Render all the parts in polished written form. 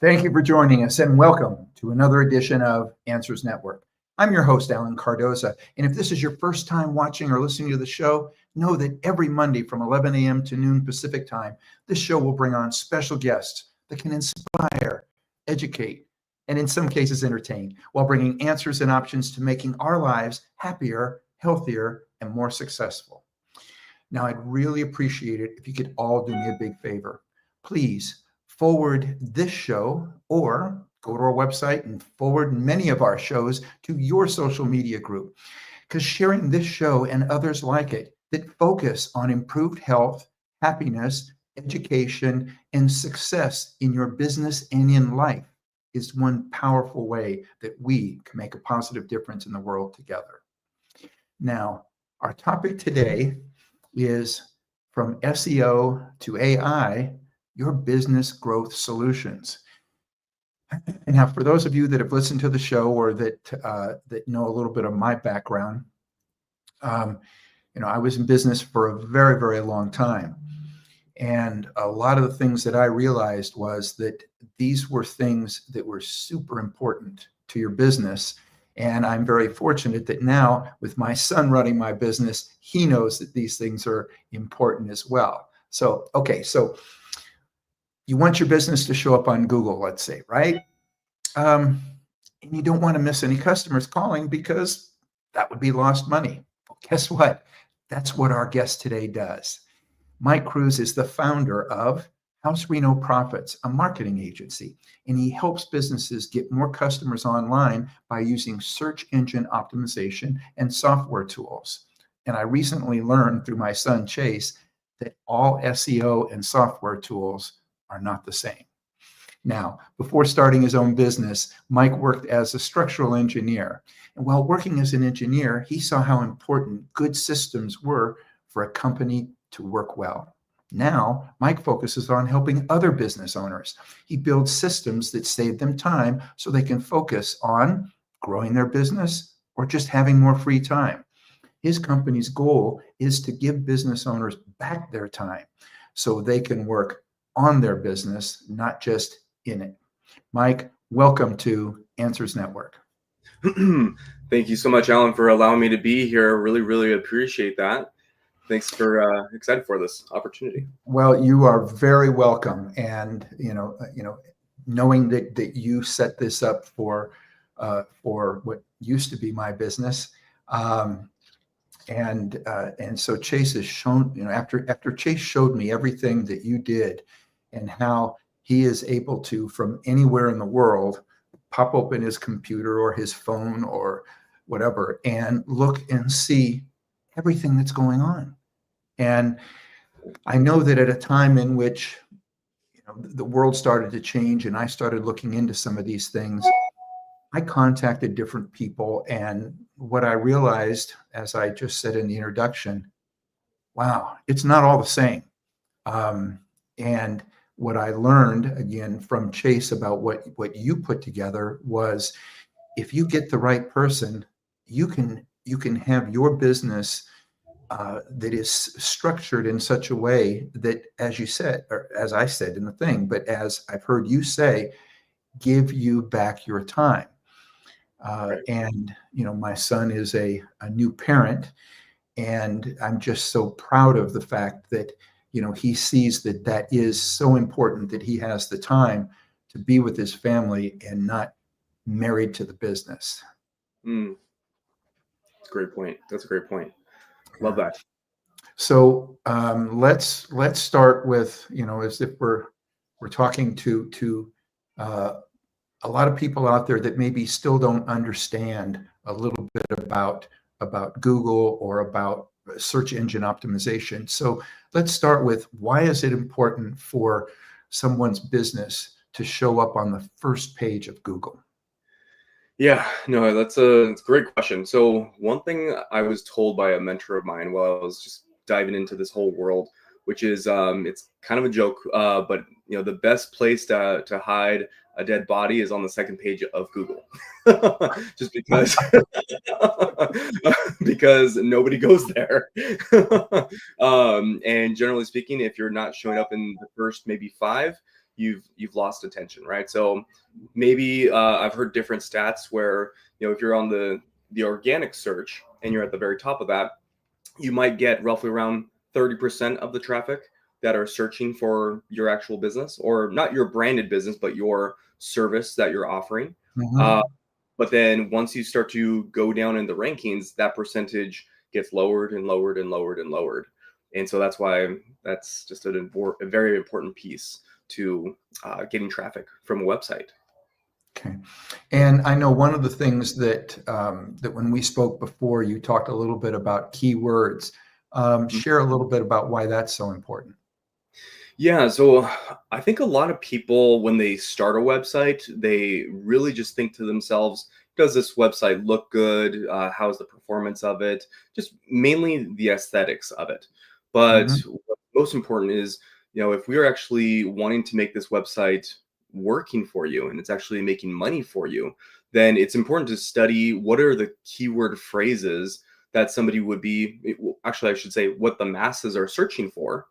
Thank you for joining us and welcome to another edition of Answers Network. I'm your host, Alan Cardoza. And if this is your first time watching or listening to the show, know that every Monday from 11 a.m. to noon Pacific time, this show will bring on special guests that can inspire, educate, and in some cases entertain, while bringing answers and options to making our lives happier, healthier, and more successful. Now, I'd really appreciate it if you could all do me a big favor. Please forward this show or go to our website and forward many of our shows to your social media group, because sharing this show and others like it that focus on improved health, happiness, education, and success in your business and in life is one powerful way that we can make a positive difference in the world together. Now, our topic today is from SEO to AI, your business growth solutions. And now, for those of you that have listened to the show or that know a little bit of my background, I was in business for a very, very long time. And a lot of the things that I realized was that these were things that were super important to your business. And I'm very fortunate that now, with my son running my business, he knows that these things are important as well. So you want your business to show up on Google, let's say, right? And you don't want to miss any customers calling because that would be lost money. Well, guess what? That's what our guest today does. Mike Cruz is the founder of House Reno Profits, a marketing agency, and he helps businesses get more customers online by using search engine optimization and software tools. And I recently learned through my son Chase that all SEO and software tools are not the same. Now, before starting his own business, Mike worked as a structural engineer. And while working as an engineer, he saw how important good systems were for a company to work well. Now, Mike focuses on helping other business owners. He builds systems that save them time so they can focus on growing their business or just having more free time. His company's goal is to give business owners back their time so they can work on their business, not just in it. Mike, welcome to Answers Network. Thank you so much, Alan, for allowing me to be here. Really, really appreciate that. Thanks for excited for this opportunity. Well, you are very welcome. And knowing that you set this up for what used to be my business, and so Chase has shown, after Chase showed me everything that you did and how he is able to, from anywhere in the world, pop open his computer or his phone or whatever and look and see everything that's going on. And I know that at a time in which the world started to change and I started looking into some of these things, I contacted different people, and what I realized, as I just said in the introduction, wow, it's not all the same. And what I learned again from Chase about what you put together was, if you get the right person, you can have your business that is structured in such a way that, as you said, or as I said in the thing, but as I've heard you say, give you back your time. And my son is a new parent, and I'm just so proud of the fact that he sees that is so important, that he has the time to be with his family and not married to the business. That's a great point. That's a great point. Love that. So let's start with, as if we're talking to a lot of people out there that maybe still don't understand a little bit about Google or about search engine optimization. So let's start with, why is it important for someone's business to show up on the first page of Google? Yeah, no, that's a great question. So one thing I was told by a mentor of mine while I was just diving into this whole world, which is it's kind of a joke, but the best place to hide a dead body is on the second page of Google, just because nobody goes there. And generally speaking, if you're not showing up in the first maybe 5, you've lost attention, right? So maybe I've heard different stats where, if you're on the organic search and you're at the very top of that, you might get roughly around 30% of the traffic that are searching for your actual business, or not your branded business, but your service that you're offering. Uh, Mhm. but then once you start to go down in the rankings, that percentage gets lowered and lowered and lowered and lowered. And so that's why that's just a very important piece to getting traffic from a website. Okay. And I know one of the things that that when we spoke before, you talked a little bit about keywords. Share a little bit about why that's so important. Yeah, so I think a lot of people, when they start a website, they really just think to themselves, does this website look good? How's the performance of it? Just mainly the aesthetics of it. But Mhm. what's most important is, if we are actually wanting to make this website working for you and it's actually making money for you, then it's important to study what are the keyword phrases that somebody would be, actually, I should say, what the masses are searching for.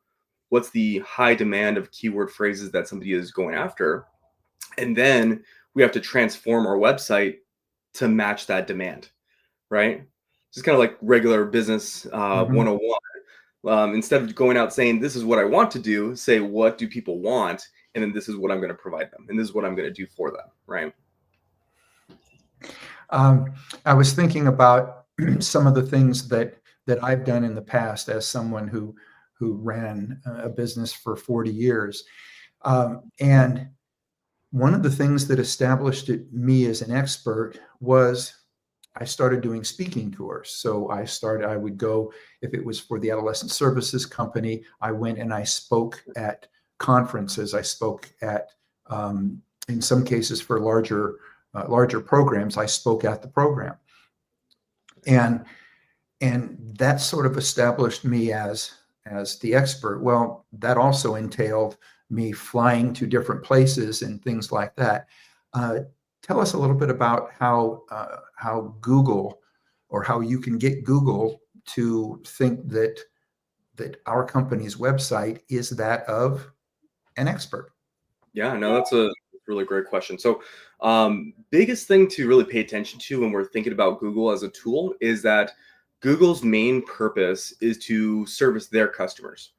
What's the high demand of keyword phrases that somebody is going after, and then we have to transform our website to match that demand, right? Just kind of like regular business Mhm. 101. Instead of going out saying this is what I want to do, say what do people want, and then this is what I'm going to provide them, and this is what I'm going to do for them, right? Um, I was thinking about some of the things that I've done in the past as someone who ran a business for 40 years. And one of the things that established me as an expert was I started doing speaking tours. So I would go, if it was for the Adolescent Services Company, I went and I spoke at conferences. I spoke at, in some cases for larger programs, I spoke at the program. And, and that sort of established me as the expert. Well, that also entailed me flying to different places and things like that. Uh, Tell us a little bit about how Google, or how you can get Google to think that our company's website is that of an expert. Yeah, no, that's a really great question. So, biggest thing to really pay attention to when we're thinking about Google as a tool is that Google's main purpose is to service their customers.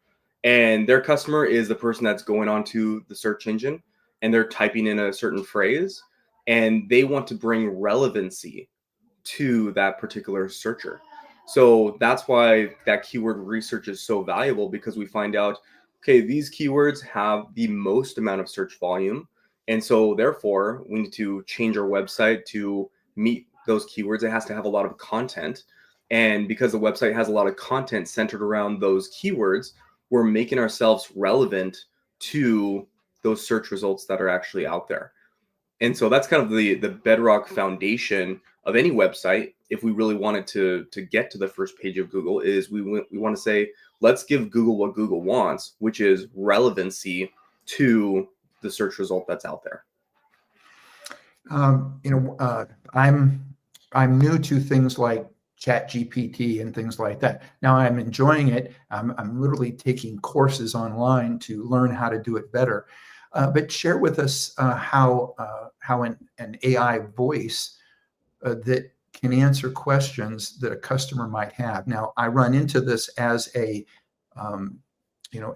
And their customer is the person that's going onto the search engine and they're typing in a certain phrase, and they want to bring relevancy to that particular searcher. So that's why that keyword research is so valuable, because we find out, okay, these keywords have the most amount of search volume. And so therefore, we need to change our website to meet those keywords. It has to have a lot of content. And because the website has a lot of content centered around those keywords, we're making ourselves relevant to those search results that are actually out there. And so that's kind of the bedrock foundation of any website. If we really wanted to get to the first page of Google, is we want to say, let's give Google what Google wants, which is relevancy to the search result that's out there. Um, you know, uh, I'm I'm new to things like Chat GPT and things like that. Now I'm enjoying it. I'm literally taking courses online to learn how to do it better. But share with us how an AI voice that can answer questions that a customer might have. Now I run into this as um,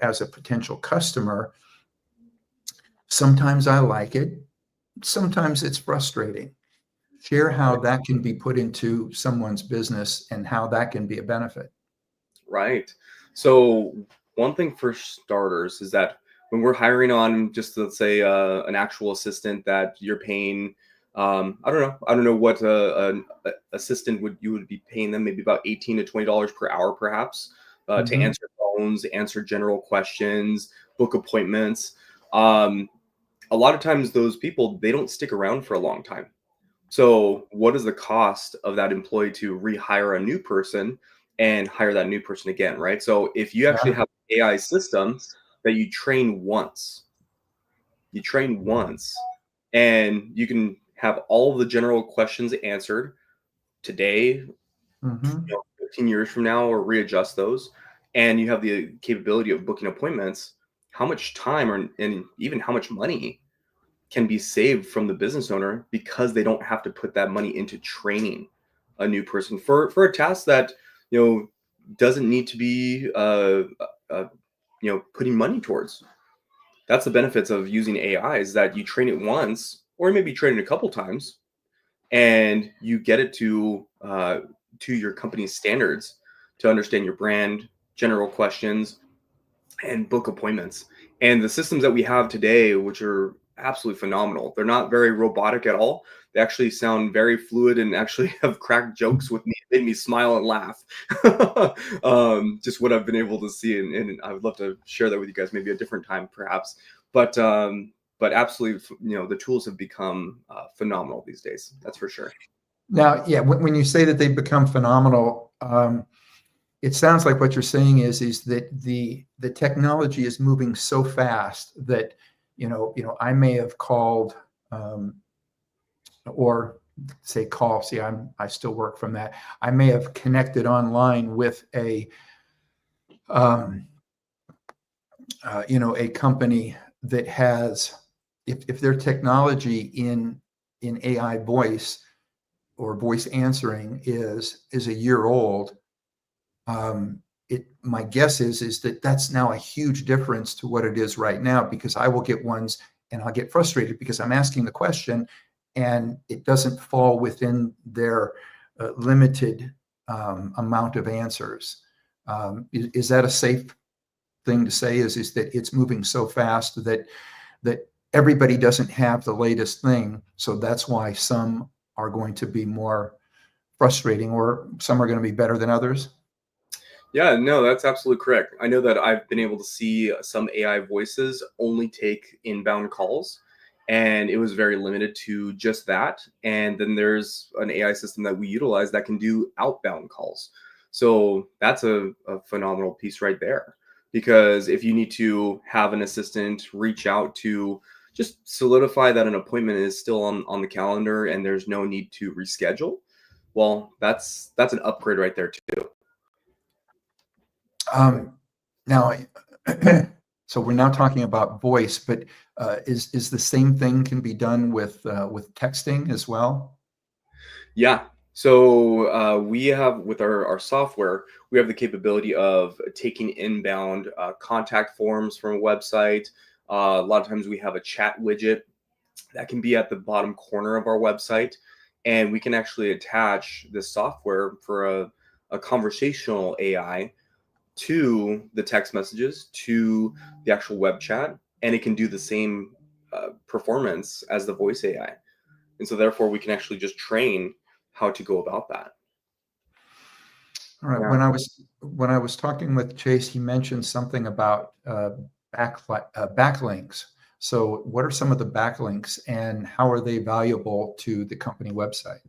as a potential customer. Sometimes I like it. Sometimes it's frustrating. Share how that can be put into someone's business and how that can be a benefit. Right. So one thing for starters is that when we're hiring on, just let's say an actual assistant that you're paying, I don't know what an assistant would be paying them, maybe about $18 to $20 per hour, perhaps, to Mhm. answer phones, answer general questions, book appointments. Um, a lot of times, those people, they don't stick around for a long time. So, what is the cost of that employee to rehire a new person and hire that new person again, right? So, if you actually Yeah. have an AI system that you train once, and you can have all of the general questions answered today, Mhm. 15 years from now, or readjust those, and you have the capability of booking appointments. how much time and even how much money can be saved from the business owner because they don't have to put that money into training a new person for a task that doesn't need to be putting money towards. That's the benefits of using AI, is that you train it once or maybe train it a couple times, and you get it to your company's standards to understand your brand, general questions, and book appointments. And the systems that we have today, which are absolutely phenomenal, they're not very robotic at all. They actually sound very fluid and actually have cracked jokes with me, made me smile and laugh. Just what I've been able to see, and I would love to share that with you guys maybe a different time, perhaps. But absolutely, the tools have become phenomenal these days. That's for sure. Now, yeah, when you say that they've become phenomenal, it sounds like what you're saying is that the technology is moving so fast that I may have called or say call. See, I still work from that. I may have connected online with a a company that has, if their technology in AI voice or voice answering is a year old, my guess is that that's now a huge difference to what it is right now, because I will get ones and I'll get frustrated because I'm asking the question and it doesn't fall within their limited amount of answers. Is that a safe thing to say? Is that it's moving so fast that everybody doesn't have the latest thing, so that's why some are going to be more frustrating or some are going to be better than others? Yeah, no, that's absolutely correct. I know that I've been able to see some AI voices only take inbound calls, and it was very limited to just that. And then there's an AI system that we utilize that can do outbound calls. So that's a phenomenal piece right there. Because if you need to have an assistant reach out to just solidify that an appointment is still on the calendar and there's no need to reschedule, well, that's an upgrade right there too. Now, so we're now talking about voice, but is the same thing can be done with texting as well? Yeah. So we have with our software, we have the capability of taking inbound contact forms from a website. A lot of times we have a chat widget that can be at the bottom corner of our website, and we can actually attach this software for a conversational AI to the text messages, to the actual web chat, and it can do the same performance as the voice AI. And so therefore we can actually just train how to go about that. All right. Yeah. When I was talking with Chase, he mentioned something about backlinks. So, what are some of the backlinks, and how are they valuable to the company website?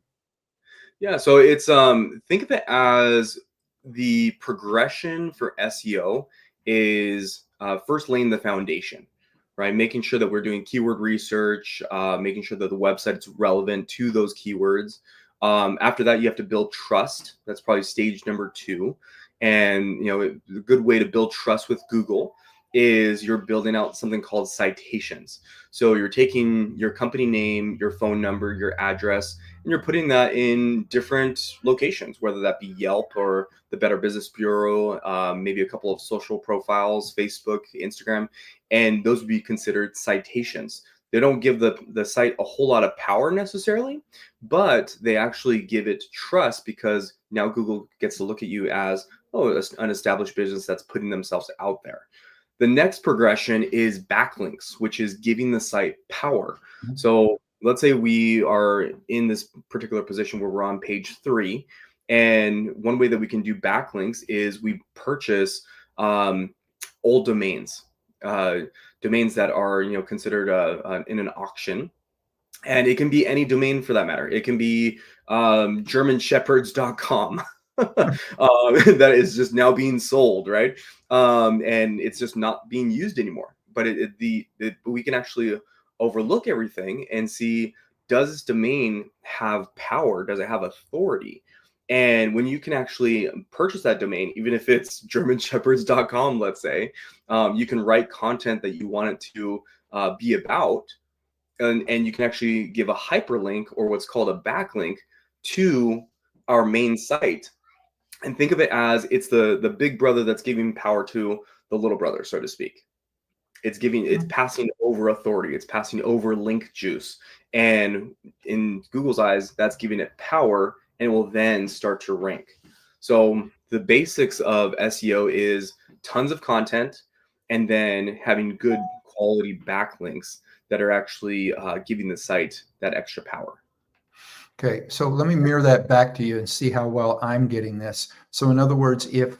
Yeah, so it's think of it as the progression for SEO is first laying the foundation, right? Making sure that we're doing keyword research, making sure that the website is relevant to those keywords. After that, you have to build trust. That's probably stage number two. And a good way to build trust with Google is you're building out something called citations. So you're taking your company name, your phone number, your address, and you're putting that in different locations, whether that be Yelp or the Better Business Bureau, maybe a couple of social profiles, Facebook, Instagram, and those would be considered citations. They don't give the site a whole lot of power necessarily, but they actually give it trust because now Google gets to look at you as, oh, an established business that's putting themselves out there. The next progression is backlinks, which is giving the site power. So let's say we are in this particular position where we're on page 3. And one way that we can do backlinks is we purchase old domains, domains that are considered in an auction. And it can be any domain for that matter. It can be germanshepherds.com. That is just now being sold, right? And it's just not being used anymore. But we can actually overlook everything and see, does this domain have power? Does it have authority? And when you can actually purchase that domain, even if it's germanshepherds.com, let's say, you can write content that you want it to be about, and you can actually give a hyperlink or what's called a backlink to our main site. And think of it as it's the big brother that's giving power to the little brother, so to speak. It's passing over authority, it's passing over link juice. And in Google's eyes, that's giving it power, and it will then start to rank. So the basics of SEO is tons of content and then having good quality backlinks that are actually giving the site that extra power. Okay, so let me mirror that back to you and see how well I'm getting this. So in other words, if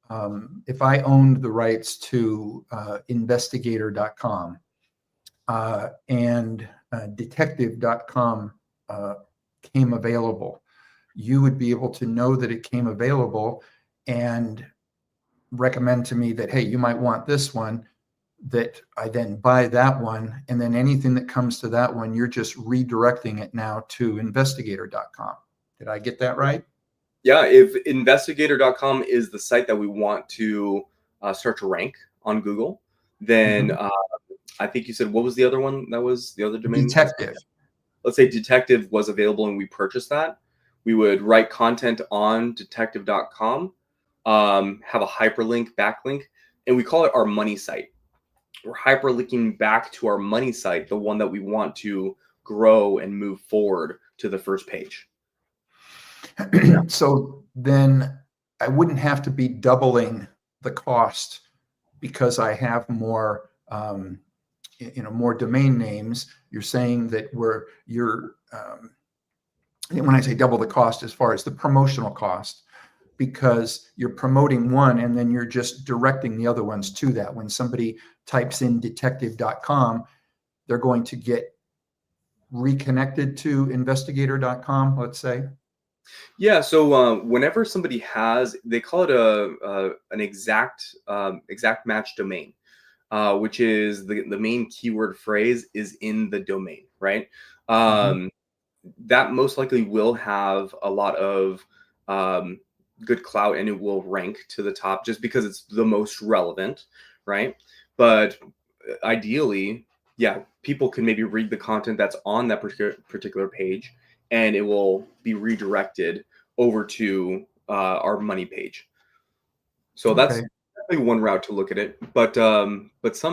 I owned the rights to investigator.com and detective.com came available, you would be able to know that it came available and recommend to me that, hey, you might want this one, that I then buy that one, and then anything that comes to that one, you're just redirecting it now to investigator.com. Did I get that right? Yeah, if investigator.com is the site that we want to start to rank on Google, then I think you said, what was the other one? That was the other domain? Detective. Let's say Detective was available and we purchased that. We would write content on detective.com, have a hyperlink, backlink, and we call it our money site. We're hyperlinking back to our money site, the one that we want to grow and move forward to the first page. So then I wouldn't have to be doubling the cost because I have more, more domain names. You're saying that when I say double the cost as far as the promotional cost, because you're promoting one and then you're just directing the other ones to that. When somebody types in detective.com, they're going to get reconnected to investigator.com, let's say. Yeah, so whenever somebody has, they call it an exact match domain, which is the main keyword phrase is in the domain, right? That most likely will have a lot of good clout, and it will rank to the top just because it's the most relevant, right? But ideally, yeah, people can maybe read the content that's on that particular page, and it will be redirected over to our money page. So that's Okay. definitely one route to look at it. But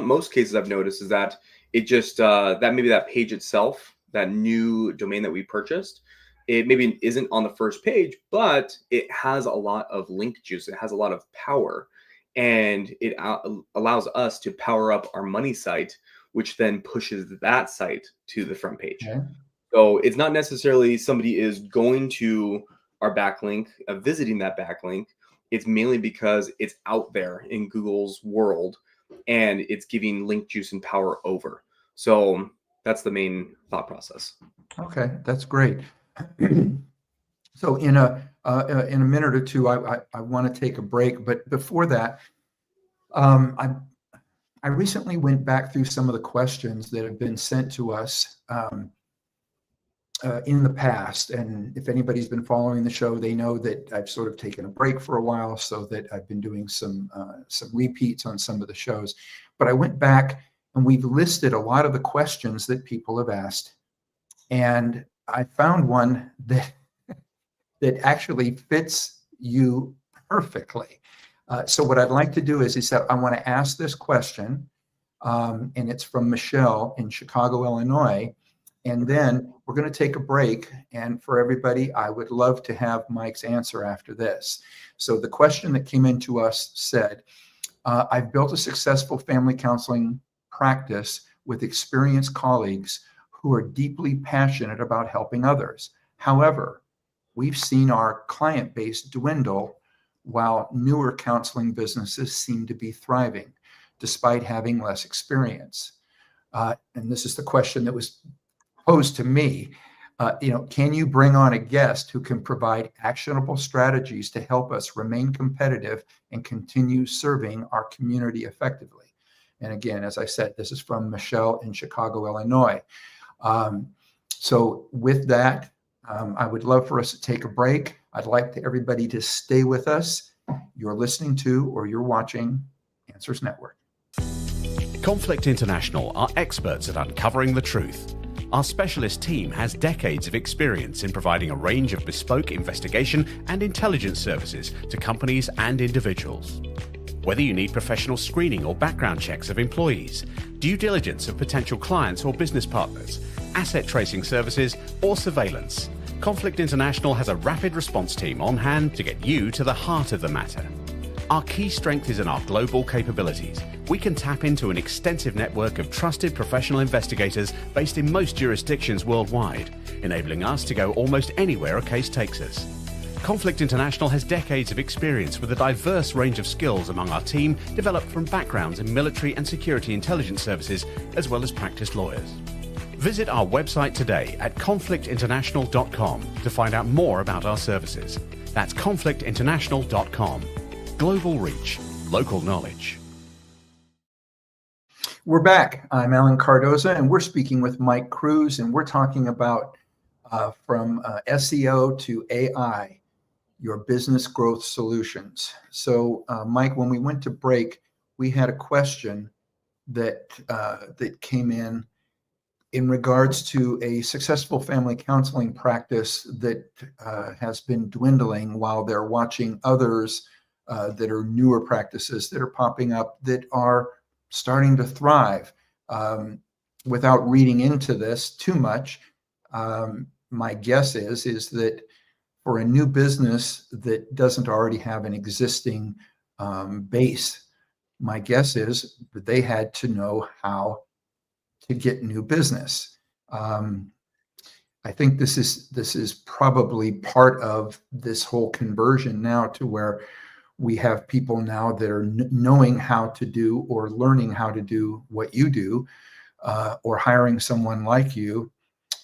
most cases I've noticed is that it just that maybe that page itself, that new domain that we purchased, it maybe isn't on the first page, but it has a lot of link juice. It has a lot of power, and it allows us to power up our money site, which then pushes that site to the front page. Okay. So it's not necessarily somebody is going to our backlink, visiting that backlink. It's mainly because it's out there in Google's world and it's giving link juice and power over. So that's the main thought process. Okay, that's great. So in a minute or two, I want to take a break, but before that, I recently went back through some of the questions that have been sent to us in the past, and if anybody's been following the show, they know that I've sort of taken a break for a while, so that I've been doing some repeats on some of the shows. But I went back and we've listed a lot of the questions that people have asked, and I found one that actually fits you perfectly. So what I'd like to do is, he said, I want to ask this question, and it's from Michelle in Chicago, Illinois. And then we're going to take a break. And for everybody, I would love to have Mike's answer after this. So the question that came into us said, I've built a successful family counseling practice with experienced colleagues who are deeply passionate about helping others. However, we've seen our client base dwindle while newer counseling businesses seem to be thriving despite having less experience. And this is the question that was posed to me. Can you bring on a guest who can provide actionable strategies to help us remain competitive and continue serving our community effectively? And again, as I said, this is from Michelle in Chicago, Illinois. So with that, I would love for us to take a break. I'd like everybody to stay with us. You're listening to or you're watching Answers Network. Conflict International are experts at uncovering the truth. Our specialist team has decades of experience in providing a range of bespoke investigation and intelligence services to companies and individuals. Whether you need professional screening or background checks of employees, due diligence of potential clients or business partners, asset tracing services, or surveillance, Conflict International has a rapid response team on hand to get you to the heart of the matter. Our key strength is in our global capabilities. We can tap into an extensive network of trusted professional investigators based in most jurisdictions worldwide, enabling us to go almost anywhere a case takes us. Conflict International has decades of experience with a diverse range of skills among our team, developed from backgrounds in military and security intelligence services, as well as practiced lawyers. Visit our website today at conflictinternational.com to find out more about our services. That's conflictinternational.com. Global reach, local knowledge. We're back. I'm Alan Cardoza, and we're speaking with Mike Cruz, and we're talking about from SEO to AI, your business growth solutions. So, Mike, when we went to break, we had a question that came in regards to a successful family counseling practice that has been dwindling while they're watching others that are newer practices that are popping up that are starting to thrive. Without reading into this too much, my guess is that for a new business that doesn't already have an existing base, my guess is that they had to know how to get new business. I think this is probably part of this whole conversion now to where we have people now that are knowing how to do or learning how to do what you do, or hiring someone like you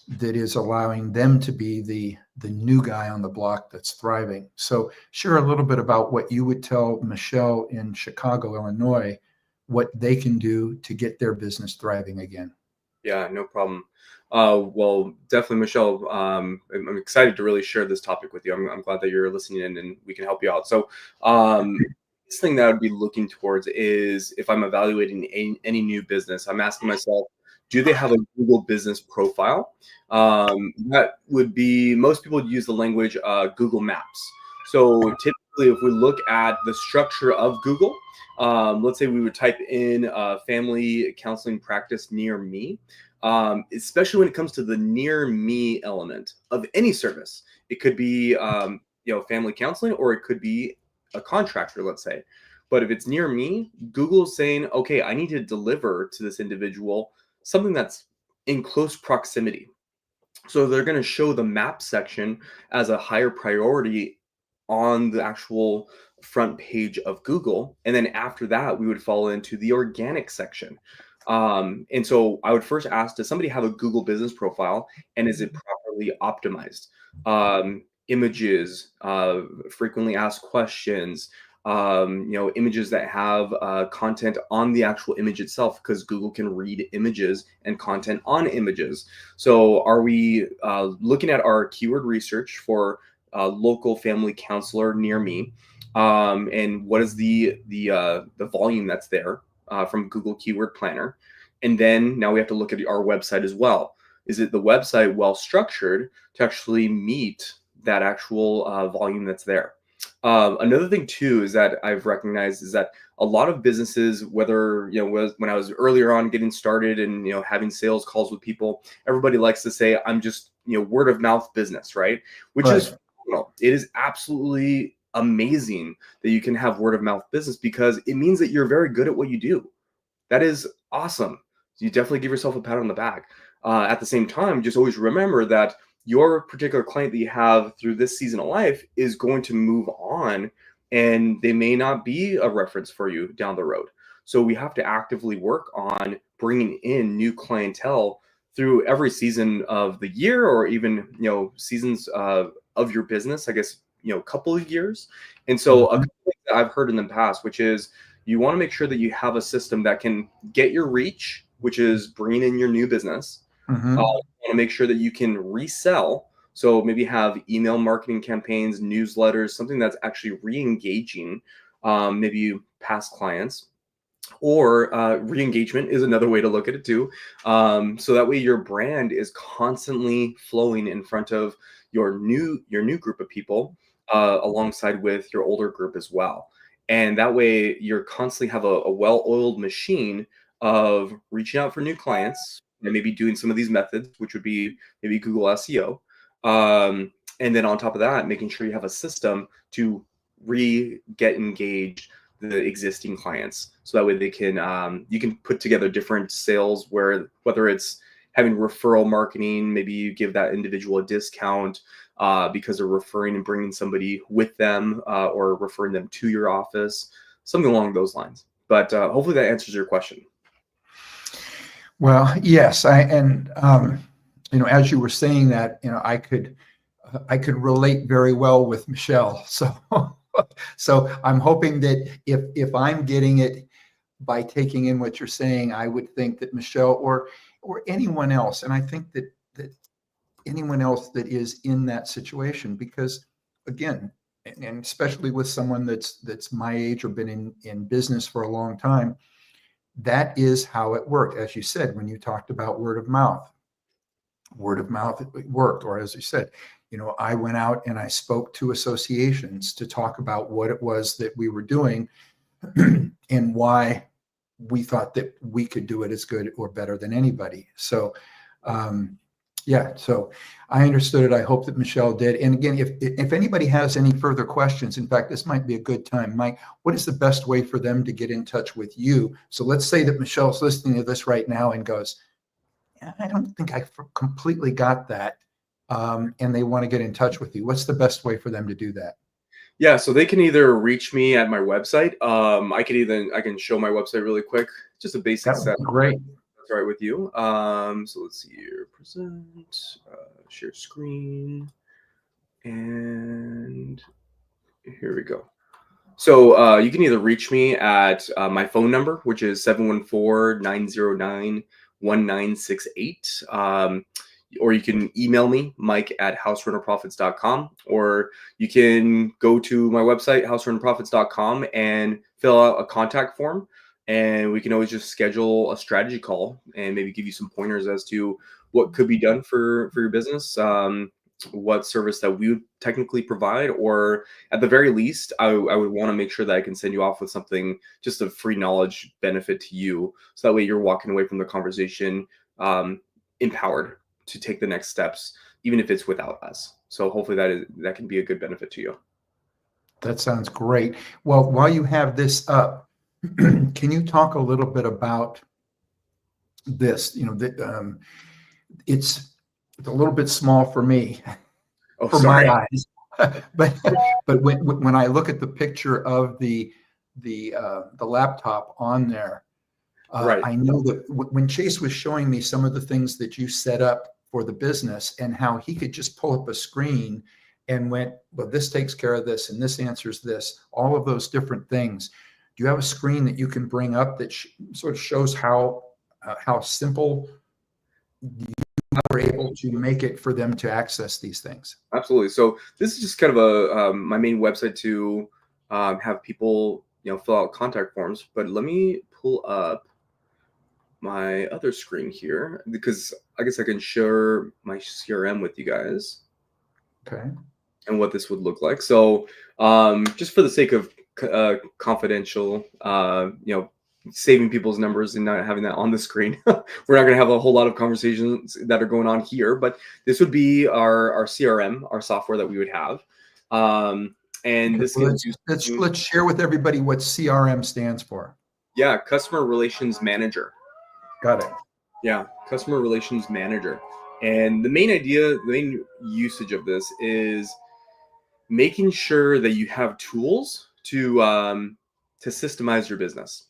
that is allowing them to be the new guy on the block that's thriving. So share a little bit about what you would tell Michelle in Chicago, Illinois, what they can do to get their business thriving again. Yeah, no problem. Well, definitely, Michelle, I'm excited to really share this topic with you. I'm glad that you're listening in and we can help you out. So this thing that I would be looking towards is if I'm evaluating any new business, I'm asking myself, do they have a Google business profile? That would be, most people use the language Google Maps. So typically, if we look at the structure of Google, let's say we would type in family counseling practice near me, especially when it comes to the near me element of any service. It could be family counseling, or it could be a contractor, let's say. But if it's near me, Google's saying, okay, I need to deliver to this individual something that's in close proximity. So they're going to show the map section as a higher priority on the actual front page of Google. And then after that, we would fall into the organic section. And so I would first ask, does somebody have a Google business profile, and is it properly optimized? Images, frequently asked questions, images that have content on the actual image itself, because Google can read images and content on images. So are we looking at our keyword research for local family counselor near me? And what is the volume that's there from Google Keyword Planner? And then now we have to look at our website as well. Is it the website well structured to actually meet that actual volume that's there? Another thing too is that I've recognized is that a lot of businesses, whether when I was earlier on getting started and having sales calls with people, everybody likes to say I'm just word of mouth business, right? Which is it is absolutely amazing that you can have word of mouth business, because it means that you're very good at what you do. That is awesome. You definitely give yourself a pat on the back. At the same time, just always remember that your particular client that you have through this season of life is going to move on, and they may not be a reference for you down the road. So we have to actively work on bringing in new clientele through every season of the year, or even seasons of your business, I guess, a couple of years. And so a couple things that I've heard in the past, which is you want to make sure that you have a system that can get your reach, which is bringing in your new business. You want to make sure that you can resell. So maybe have email marketing campaigns, newsletters, something that's actually re-engaging maybe past clients, or re-engagement is another way to look at it too. So that way your brand is constantly flowing in front of your new group of people, alongside with your older group as well. And that way you're constantly have a well-oiled machine of reaching out for new clients and maybe doing some of these methods, which would be maybe Google SEO. And then on top of that, making sure you have a system to get engaged the existing clients, so that way they can you can put together different sales, where whether it's having referral marketing, maybe you give that individual a discount because they're referring and bringing somebody with them, or referring them to your office, something along those lines. But hopefully that answers your question. Well, yes, as you were saying that, I could relate very well with Michelle. So I'm hoping that if I'm getting it by taking in what you're saying, I would think that Michelle or anyone else, and I think that anyone else that is in that situation, because again, and especially with someone that's my age or been in business for a long time, that is how it worked. As you said, when you talked about word of mouth it worked. Or as you said, I went out and I spoke to associations to talk about what it was that we were doing and why we thought that we could do it as good or better than anybody. So so I understood it. I hope that Michelle did. And again, if anybody has any further questions, in fact, this might be a good time. Mike, what is the best way for them to get in touch with you? So let's say that Michelle's listening to this right now and goes, I don't think I completely got that. And they want to get in touch with you. What's the best way for them to do that? Yeah, so they can either reach me at my website. I can show my website really quick, just a basic That would set. be great. That's all right with you. So let's see here. Present, share screen, and here we go. So you can either reach me at my phone number, which is 714-909-1968. Or you can email me, mike@houserunnerprofits.com, or you can go to my website, houserunnerprofits.com, and fill out a contact form. And we can always just schedule a strategy call and maybe give you some pointers as to what could be done for your business, what service that we would technically provide, or at the very least, I would want to make sure that I can send you off with something, just a free knowledge benefit to you. So that way you're walking away from the conversation empowered to take the next steps, even if it's without us. So hopefully that can be a good benefit to you. That sounds great. Well, while you have this up, can you talk a little bit about this? It's a little bit small for me, for my eyes, but when I look at the picture of the laptop on there, Right. I know that when Chase was showing me some of the things that you set up for the business and how he could just pull up a screen and went, well, this takes care of this and this answers this, all of those different things. Do you have a screen that you can bring up that sort of shows how simple you were able to make it for them to access these things? Absolutely. So this is just kind of my main website to have people fill out contact forms. But let me pull up my other screen here, because I guess I can share my CRM with you guys. Okay. And what this would look like. So just for the sake of confidential, saving people's numbers and not having that on the screen, we're not going to have a whole lot of conversations that are going on here, but this would be our CRM, our software that we would have. And Okay, this let's share with everybody what CRM stands for. Yeah, Customer Relations Manager. Got it. Yeah, Customer Relations Manager. And the main usage of this is making sure that you have tools to systemize your business.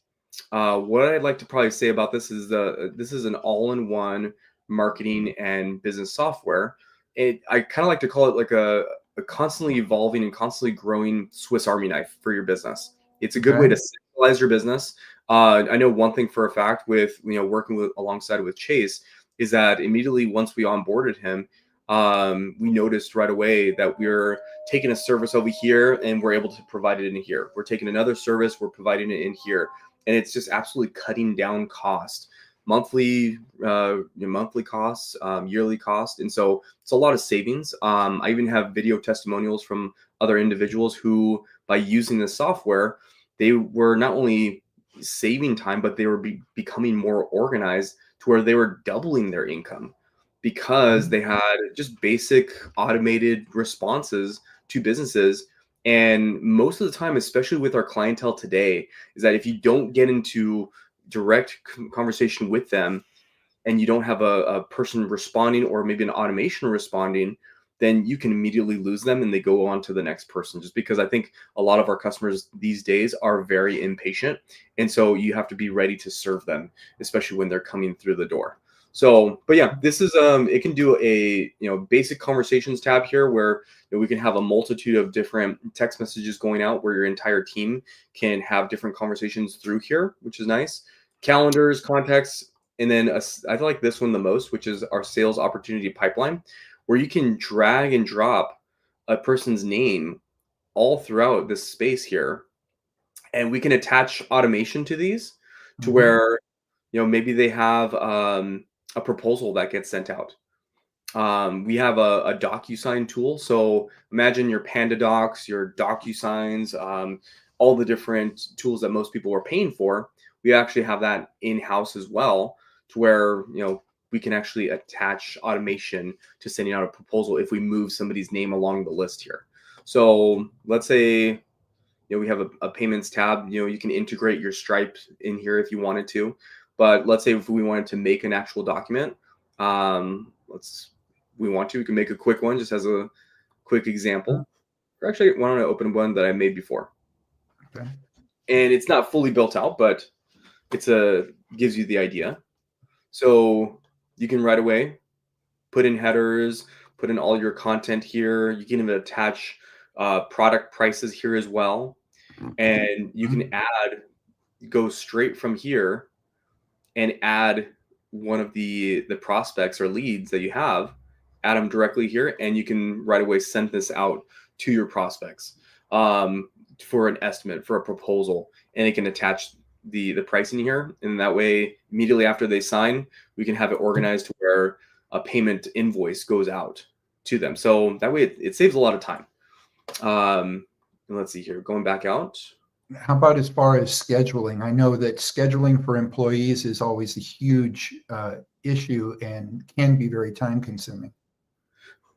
What I'd like to probably say about this is this is an all-in-one marketing and business software. I kind of like to call it like a constantly evolving and constantly growing Swiss Army knife for your business. It's a good way to centralize your business. I know one thing for a fact with working alongside with Chase is that immediately once we onboarded him, we noticed right away that we're taking a service over here and we're able to provide it in here. We're taking another service, we're providing it in here. And it's just absolutely cutting down cost, monthly, monthly costs, yearly cost. And so it's a lot of savings. I even have video testimonials from other individuals who, by using this software, they were not only saving time, but they were becoming more organized to where they were doubling their income because they had just basic automated responses to businesses. And most of the time, especially with our clientele today, is that if you don't get into direct conversation with them and you don't have a person responding or maybe an automation responding, then you can immediately lose them and they go on to the next person. Just because I think a lot of our customers these days are very impatient. And so you have to be ready to serve them, especially when they're coming through the door. So, but yeah, this is, it can do a, basic conversations tab here where we can have a multitude of different text messages going out where your entire team can have different conversations through here, which is nice. Calendars, contacts, and then I like this one the most, which is our sales opportunity pipeline, where you can drag and drop a person's name all throughout this space here. And we can attach automation to these to where, maybe they have a proposal that gets sent out. We have a DocuSign tool. So imagine your Panda Docs, your DocuSigns, all the different tools that most people are paying for. We actually have that in-house as well, to where, we can actually attach automation to sending out a proposal if we move somebody's name along the list here. So let's say, we have a payments tab. You can integrate your Stripe in here if you wanted to. But let's say if we wanted to make an actual document, we can make a quick one just as a quick example. Or actually, why don't I open one that I made before? Okay. And it's not fully built out, but gives you the idea. So you can right away put in headers, put in all your content here. You can even attach product prices here as well. And you can go straight from here and add one of the prospects or leads that you have, add them directly here, and you can right away send this out to your prospects for an estimate, for a proposal, and it can attach the pricing here. And that way, immediately after they sign, we can have it organized to where a payment invoice goes out to them. So that way it saves a lot of time. And let's see here, going back out. How about as far as scheduling? I know that scheduling for employees is always a huge issue and can be very time consuming.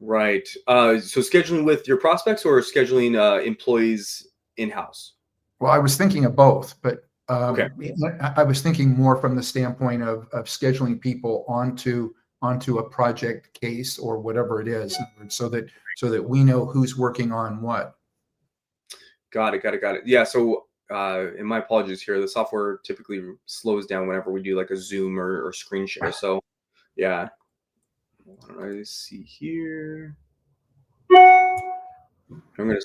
Right. So scheduling with your prospects or scheduling employees in-house? Well, I was thinking of both, but Okay. I was thinking more from the standpoint of scheduling people onto a project case or whatever it is, so that we know who's working on what. Got it. Yeah. So, and my apologies here. The software typically slows down whenever we do like a Zoom or screen share. So, yeah. What do I see here? Here we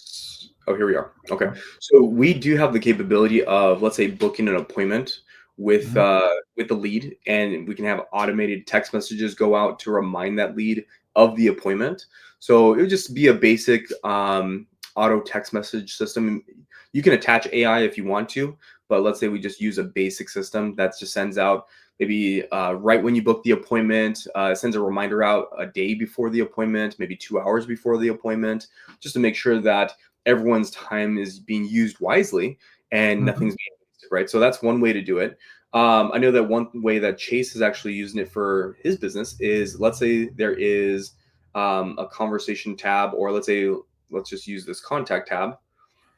are. Okay. So we do have the capability of, let's say, booking an appointment with the lead, and we can have automated text messages go out to remind that lead of the appointment. So it would just be a basic auto text message system. You can attach AI if you want to, but let's say we just use a basic system that just sends out maybe right when you book the appointment, sends a reminder out a day before the appointment, maybe 2 hours before the appointment, just to make sure that everyone's time is being used wisely and nothing's being wasted, right? So that's one way to do it. I know that one way that Chase is actually using it for his business is, let's say there is a conversation tab, or let's just use this contact tab.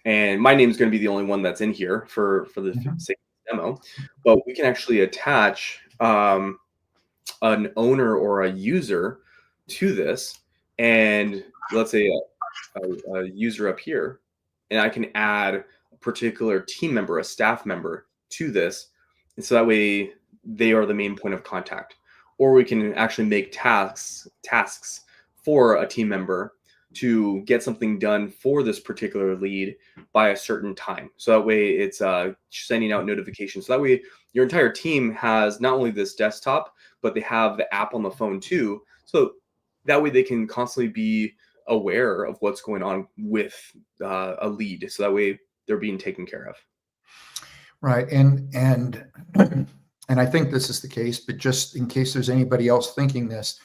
And my name is going to be the only one that's in here for the sake of the demo. But we can actually attach an owner or a user to this. And let's say a user up here, and I can add a particular team member, a staff member to this. And so that way they are the main point of contact. Or we can actually make tasks for a team member to get something done for this particular lead by a certain time. So that way it's sending out notifications. So that way your entire team has not only this desktop, but they have the app on the phone too. So that way they can constantly be aware of what's going on with a lead. So that way they're being taken care of. Right. And I think this is the case, but just in case there's anybody else thinking this,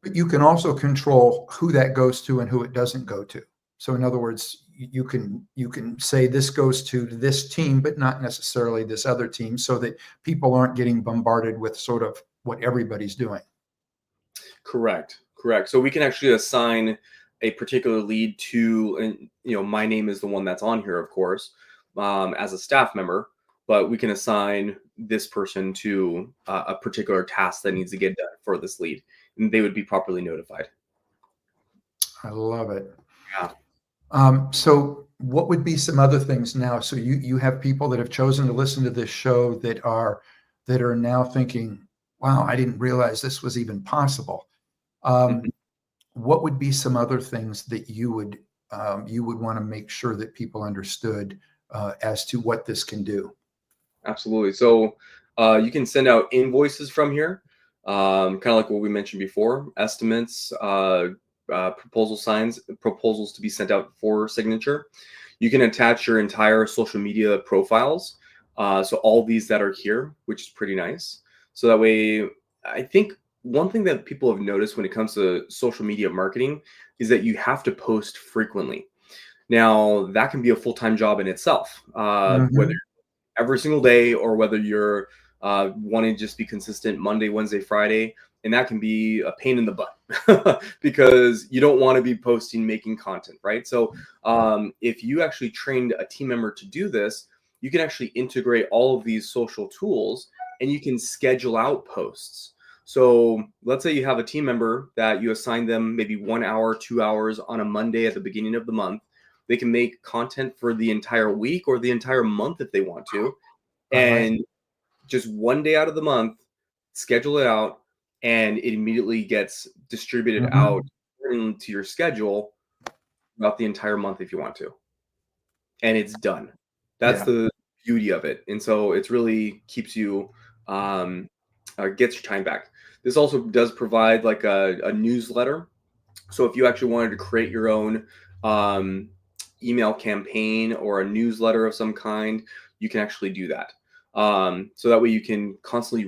but you can also control who that goes to and who it doesn't go to. So in other words, you can say this goes to this team, but not necessarily this other team, so that people aren't getting bombarded with sort of what everybody's doing. Correct. So we can actually assign a particular lead to, and my name is the one that's on here, of course, as a staff member, but we can assign this person to a particular task that needs to get done for this lead, and they would be properly notified. I love it. Yeah. So what would be some other things now? So you have people that have chosen to listen to this show that are now thinking, wow, I didn't realize this was even possible. What would be some other things that you would want to make sure that people understood as to what this can do? Absolutely. So you can send out invoices from here, kind of like what we mentioned before, estimates, proposals to be sent out for signature. You can attach your entire social media profiles. So all these that are here, which is pretty nice. So that way, I think one thing that people have noticed when it comes to social media marketing is that you have to post frequently. Now, that can be a full-time job in itself, whether every single day or whether you're wanting to just be consistent Monday, Wednesday, Friday. And that can be a pain in the butt because you don't want to be posting, making content, right? So if you actually trained a team member to do this, you can actually integrate all of these social tools and you can schedule out posts. So let's say you have a team member that you assign them maybe 1 hour, 2 hours on a Monday at the beginning of the month. They can make content for the entire week or the entire month if they want to. And just one day out of the month, schedule it out, and it immediately gets distributed out into your schedule throughout the entire month if you want to. And it's done. That's the beauty of it. And so it's really keeps you, gets your time back. This also does provide like a newsletter. So if you actually wanted to create your own email campaign or a newsletter of some kind, you can actually do that. So that way you can constantly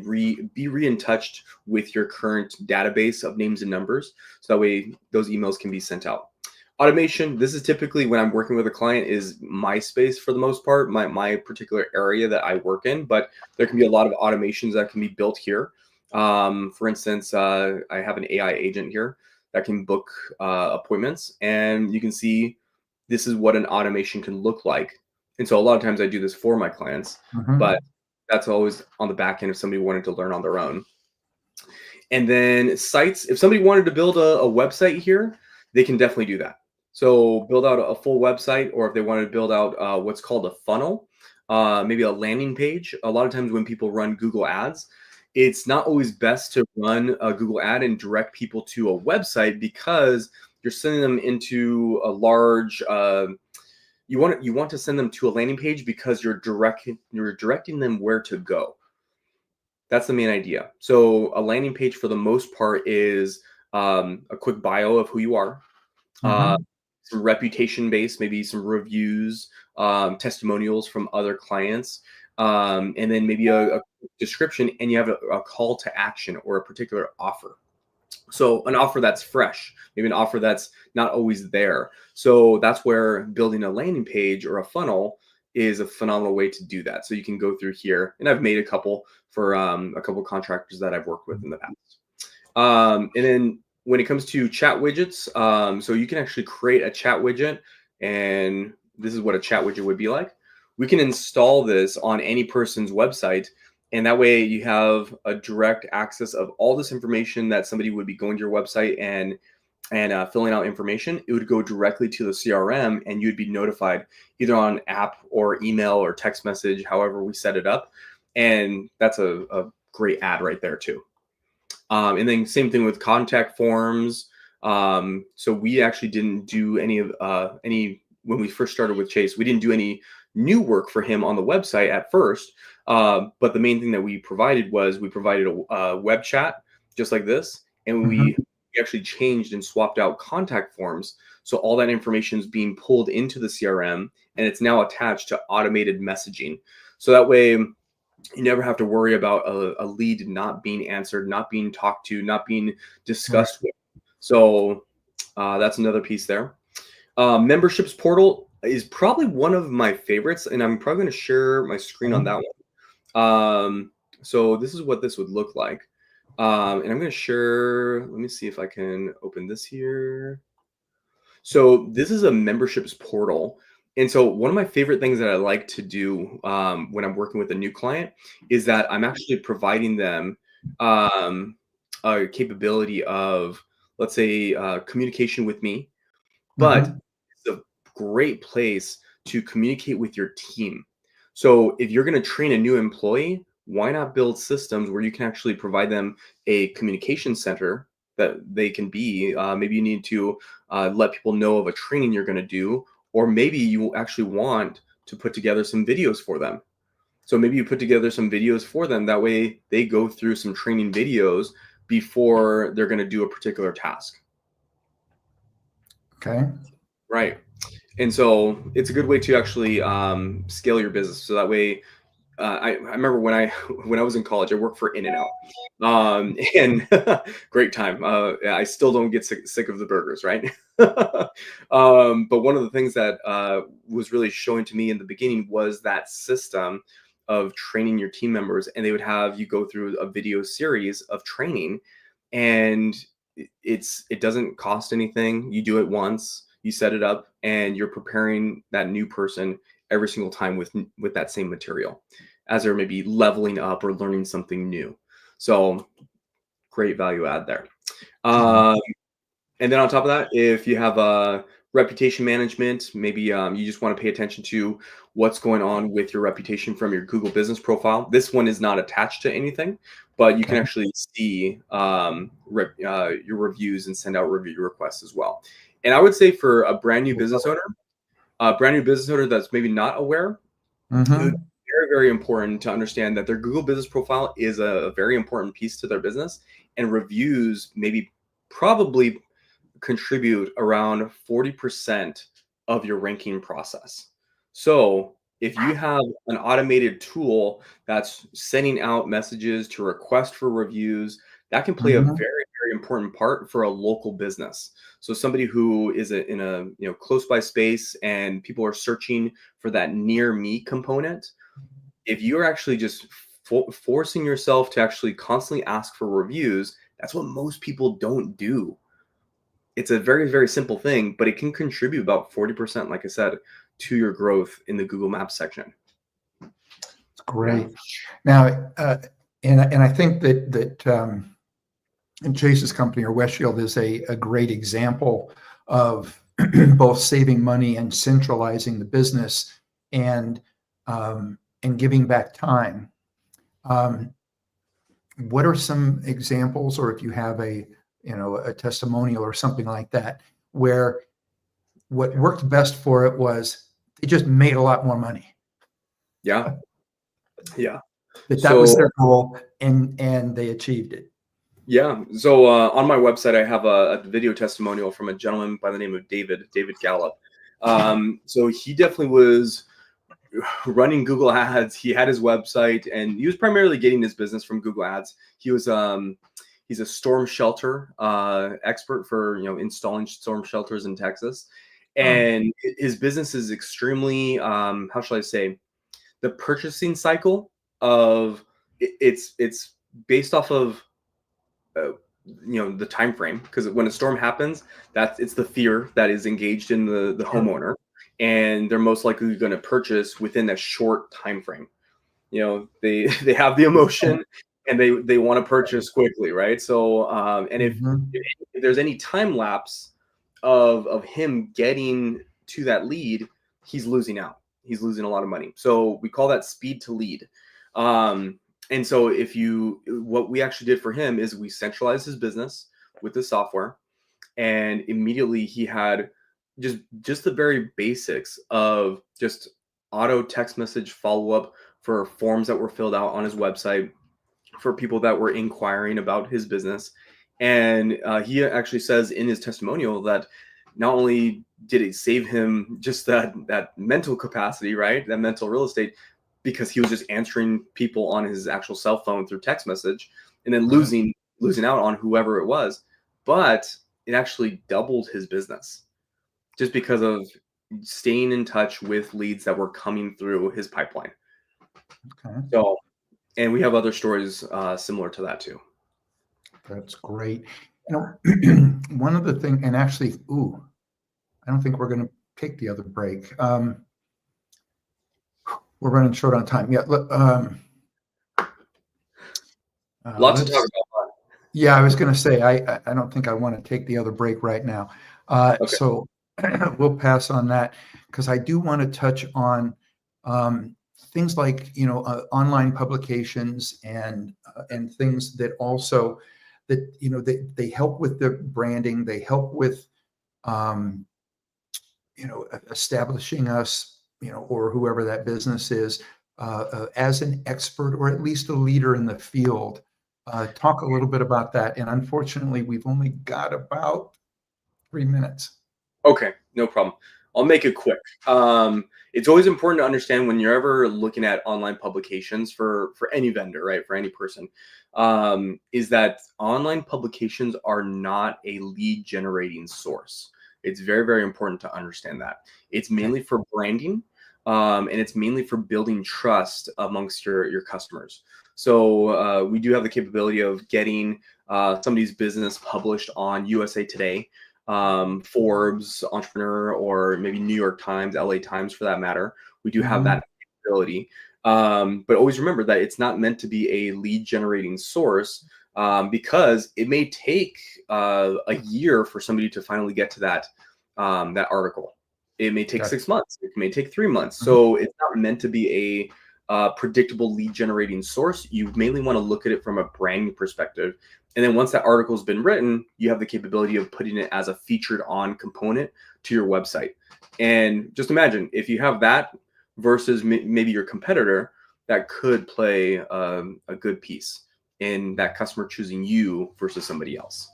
be in touch with your current database of names and numbers. So that way those emails can be sent out. Automation, this is typically when I'm working with a client is my space for the most part, my particular area that I work in, but there can be a lot of automations that can be built here. For instance, I have an AI agent here that can book appointments, and you can see this is what an automation can look like. And so a lot of times I do this for my clients, but that's always on the back end if somebody wanted to learn on their own. And then sites, if somebody wanted to build a website here, they can definitely do that. So build out a full website, or if they wanted to build out what's called a funnel, maybe a landing page. A lot of times when people run Google Ads, it's not always best to run a Google ad and direct people to a website because you're sending them into a large, you want to send them to a landing page because you're directing them where to go. That's the main idea. So a landing page for the most part is a quick bio of who you are, some reputation based, maybe some reviews, testimonials from other clients, and then maybe a description, and you have a call to action or a particular offer. So an offer that's fresh, maybe an offer that's not always there. So that's where building a landing page or a funnel is a phenomenal way to do that. So you can go through here, and I've made a couple for a couple of contractors that I've worked with in the past. And then when it comes to chat widgets, so you can actually create a chat widget, and this is what a chat widget would be like. We can install this on any person's website, and that way you have a direct access of all this information that somebody would be going to your website and filling out information. It would go directly to the CRM, and you'd be notified either on app or email or text message, however we set it up. And that's a great ad right there too. And then same thing with contact forms. So we actually didn't do any when we first started with Chase, we didn't do any new work for him on the website at first. But the main thing that we provided was we provided a web chat just like this. And we we actually changed and swapped out contact forms. So all that information is being pulled into the CRM, and it's now attached to automated messaging. So that way you never have to worry about a lead not being answered, not being talked to, not being discussed with. So that's another piece there. Memberships portal is probably one of my favorites, and I'm probably going to share my screen on that one. So this is what this would look like. And I'm going to share, let me see if I can open this here. So this is a memberships portal. And so one of my favorite things that I like to do when I'm working with a new client is that I'm actually providing them a capability of, let's say, communication with me, but it's a great place to communicate with your team. So if you're going to train a new employee, why not build systems where you can actually provide them a communication center that they can be? Maybe you need to let people know of a training you're going to do, or maybe you actually want to put together some videos for them. So maybe you put together some videos for them. That way they go through some training videos before they're going to do a particular task. Okay. Right. And so it's a good way to actually scale your business. So that way, I remember when I was in college, I worked for In-N-Out, and great time. I still don't get sick of the burgers, right? But one of the things that was really showing to me in the beginning was that system of training your team members, and they would have you go through a video series of training, and it doesn't cost anything. You do it once, you set it up, and you're preparing that new person every single time with that same material as they're maybe leveling up or learning something new. So great value add there. And then on top of that, if you have a reputation management, maybe you just want to pay attention to what's going on with your reputation from your Google business profile. This one is not attached to anything, but you can actually see your reviews and send out review requests as well. And I would say for a brand new business owner, that's maybe not aware, it would be very, very important to understand that their Google business profile is a very important piece to their business, and reviews maybe probably contribute around 40% of your ranking process. So if you have an automated tool that's sending out messages to request for reviews, that can play a very, very important part for a local business. So somebody who is in a close by space and people are searching for that near me component, if you're actually just forcing yourself to actually constantly ask for reviews, that's what most people don't do. It's a very, very simple thing, but it can contribute about 40%, like I said, to your growth in the Google Maps section. Great. Now, and I think that in Chase's company, or Westfield, is a great example of both saving money and centralizing the business and giving back time. What are some examples, or if you have a testimonial or something like that, where what worked best for it was they just made a lot more money? Yeah. Yeah. That was their goal, and they achieved it. Yeah. So on my website, I have a video testimonial from a gentleman by the name of David Gallup. So he definitely was running Google Ads. He had his website, and he was primarily getting his business from Google Ads. He was he's a storm shelter expert for installing storm shelters in Texas, and his business is extremely how shall I say, the purchasing cycle of it's based off of the time frame, because when a storm happens, it's the fear that is engaged in the homeowner, and they're most likely going to purchase within that short time frame. They have the emotion and they want to purchase quickly, right? So and if there's any time lapse of him getting to that lead, he's losing out. He's losing a lot of money. So we call that speed to lead. And so what we actually did for him is we centralized his business with the software, and immediately he had just the very basics of just auto text message follow-up for forms that were filled out on his website for people that were inquiring about his business. And he actually says in his testimonial that not only did it save him just that mental capacity, right, that mental real estate, because he was just answering people on his actual cell phone through text message, and then losing out on whoever it was, but it actually doubled his business just because of staying in touch with leads that were coming through his pipeline. Okay. So, and we have other stories similar to that too. That's great. One of the things, and actually, I don't think we're going to take the other break. We're running short on time. Yeah. Lots to talk about. Yeah, I was going to say, I don't think I want to take the other break right now. Okay. So we'll pass on that, because I do want to touch on things like, online publications and things that also that they help with the branding. They help with establishing us, or whoever that business is, as an expert or at least a leader in the field. Talk a little bit about that. And unfortunately, we've only got about 3 minutes. Okay, no problem. I'll make it quick. It's always important to understand when you're ever looking at online publications for any vendor, right, for any person, is that online publications are not a lead generating source. It's very, very important to understand that. It's mainly for branding, and it's mainly for building trust amongst your customers. So we do have the capability of getting somebody's business published on USA Today, Forbes, Entrepreneur, or maybe New York Times, LA Times for that matter. We do have that capability. But always remember that it's not meant to be a lead generating source, because it may take a year for somebody to finally get to that article. It may take 6 months. It may take 3 months. So it's not meant to be a predictable lead generating source. You mainly want to look at it from a branding perspective. And then once that article has been written, you have the capability of putting it as a featured on component to your website. And just imagine if you have that versus maybe your competitor, that could play a good piece in that customer choosing you versus somebody else.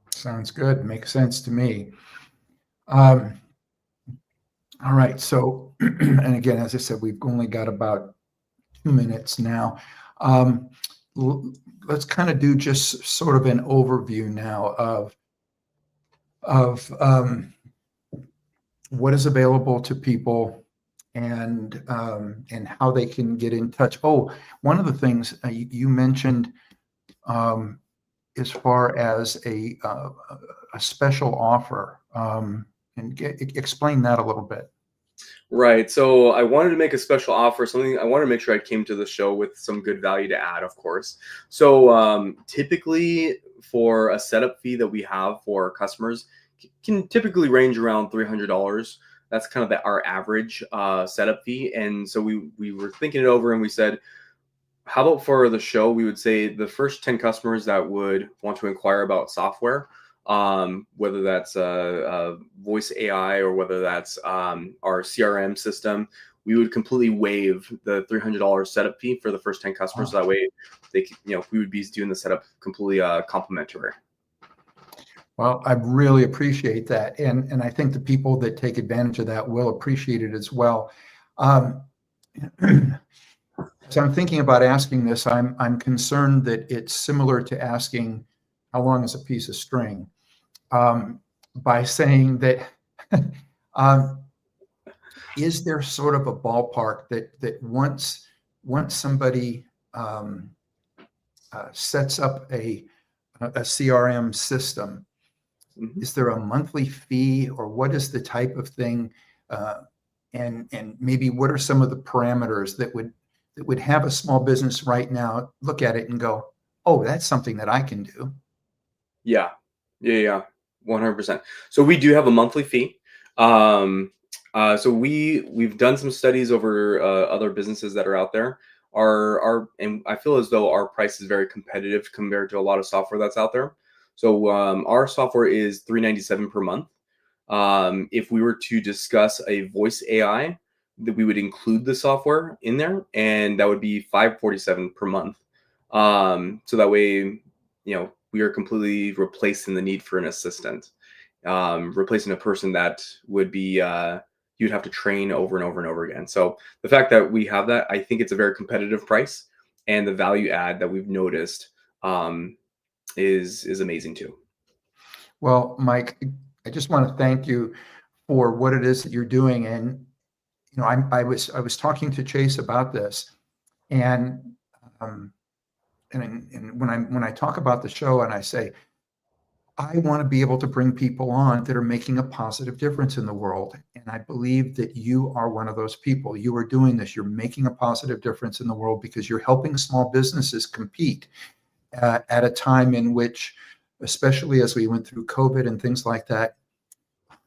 Sounds good. Makes sense to me. All right. So, and again, as I said, we've only got about 2 minutes now. Let's kind of do just sort of an overview now of what is available to people, and how they can get in touch. Oh, one of the things you mentioned, as far as a special offer, and explain that a little bit. Right. So I wanted to make a special offer, something I wanted to make sure I came to the show with some good value to add, of course. So typically for a setup fee that we have for customers can typically range around $300. That's kind of our average setup fee. And so we were thinking it over and we said, how about for the show, we would say the first 10 customers that would want to inquire about software, whether that's voice AI or whether that's our CRM system, we would completely waive the $300 setup fee for the first 10 customers. So that way they, we would be doing the setup completely complimentary. Well, I really appreciate that. And I think the people that take advantage of that will appreciate it as well. So I'm thinking about asking this. I'm concerned that it's similar to asking how long is a piece of string, by saying that is there sort of a ballpark that once somebody sets up a CRM system, is there a monthly fee, or what is the type of thing, and maybe what are some of the parameters that would have a small business right now look at it and go, oh, that's something that I can do? Yeah. 100%. So we do have a monthly fee. So we've done some studies over other businesses that are out there. And I feel as though our price is very competitive compared to a lot of software that's out there. So our software is $397 per month. If we were to discuss a voice AI, that we would include the software in there, and that would be $547 per month. So that way, we we are completely replacing the need for an assistant, replacing a person that would be you'd have to train over and over and over again. So the fact that we have that, I think it's a very competitive price, and the value add that we've noticed is amazing too. Well, Mike, I just want to thank you for what it is that you're doing. And I was talking to Chase about this, and when I talk about the show and I say, I want to be able to bring people on that are making a positive difference in the world. And I believe that you are one of those people. You are doing this. You're making a positive difference in the world because you're helping small businesses compete at a time in which, especially as we went through COVID and things like that,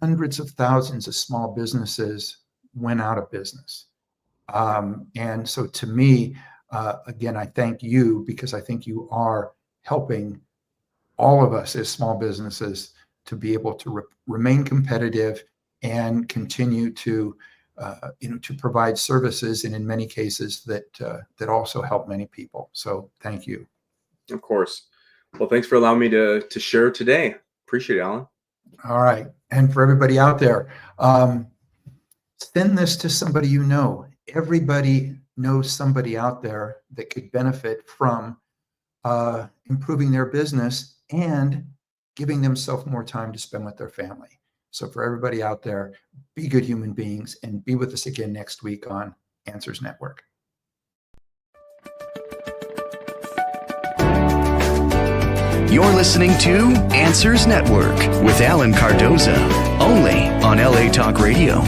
hundreds of thousands of small businesses went out of business. And so to me, again, I thank you because I think you are helping all of us as small businesses to be able to remain competitive and continue to provide services, and in many cases that also help many people. So thank you. Of course. Well, thanks for allowing me to share today. Appreciate it, Alan. All right. And for everybody out there, send this to somebody you know. Everybody knows somebody out there that could benefit from improving their business and giving themselves more time to spend with their family. So for everybody out there, be good human beings and be with us again next week on Answers Network. You're listening to Answers Network with Alan Cardoza, only on LA Talk Radio.